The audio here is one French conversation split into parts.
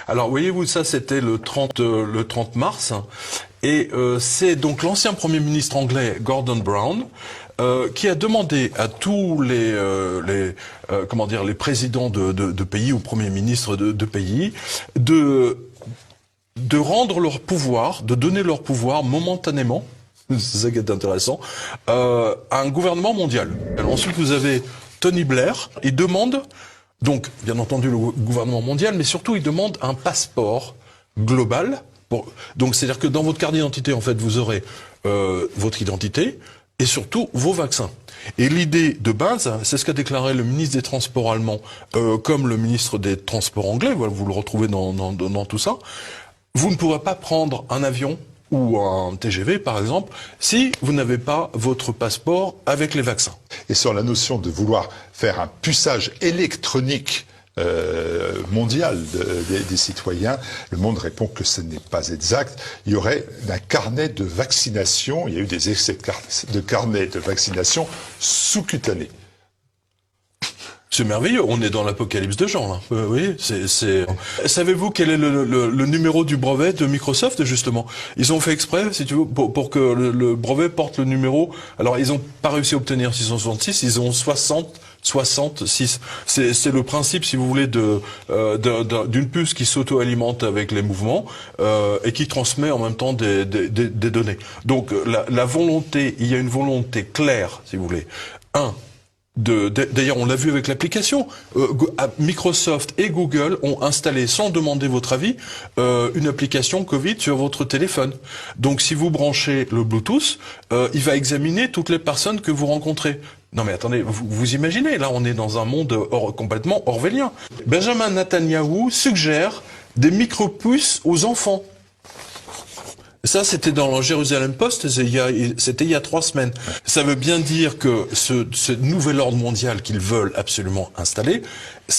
Alors, voyez-vous, ça, c'était le 30 mars. Et c'est donc l'ancien Premier ministre anglais, Gordon Brown, qui a demandé à tous les présidents de pays ou premiers ministres de pays de rendre leur pouvoir, de donner leur pouvoir momentanément, c'est ça qui est intéressant, à un gouvernement mondial. Alors, ensuite, vous avez Tony Blair, il demande, donc, bien entendu, le gouvernement mondial, mais surtout, il demande un passeport global. Donc, c'est-à-dire que dans votre carte d'identité, en fait, vous aurez votre identité et surtout vos vaccins. Et l'idée de base, c'est ce qu'a déclaré le ministre des Transports allemand, comme le ministre des Transports anglais, vous le retrouvez dans tout ça. Vous ne pourrez pas prendre un avion ou un TGV, par exemple, si vous n'avez pas votre passeport avec les vaccins. Et sur la notion de vouloir faire un puçage électronique mondial des citoyens, Le Monde répond que ce n'est pas exact. Il y aurait un carnet de vaccination, il y a eu des excès de carnet de vaccination sous-cutané. C'est merveilleux, on est dans l'apocalypse de genre, là. Oui, Savez-vous quel est le numéro du brevet de Microsoft, justement? Ils ont fait exprès, si tu veux, pour que le brevet porte le numéro. Alors, ils ont pas réussi à obtenir 666, ils ont 66. C'est le principe, si vous voulez, d'une puce qui s'auto-alimente avec les mouvements et qui transmet en même temps des données. Donc, la volonté, il y a une volonté claire, si vous voulez. D'ailleurs, on l'a vu avec l'application. Microsoft et Google ont installé, sans demander votre avis, une application Covid sur votre téléphone. Donc, si vous branchez le Bluetooth, il va examiner toutes les personnes que vous rencontrez. Non mais attendez, vous imaginez, là on est dans un monde complètement orwellien. Benjamin Netanyahou suggère des micro-puces aux enfants. Ça, c'était dans le Jerusalem Post, c'était il y a 3 semaines. Ça veut bien dire que ce nouvel ordre mondial qu'ils veulent absolument installer,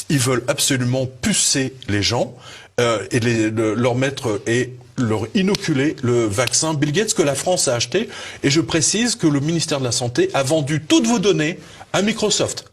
ils veulent absolument pucer les gens et leur mettre et leur inoculer le vaccin Bill Gates que la France a acheté. Et je précise que le ministère de la Santé a vendu toutes vos données à Microsoft.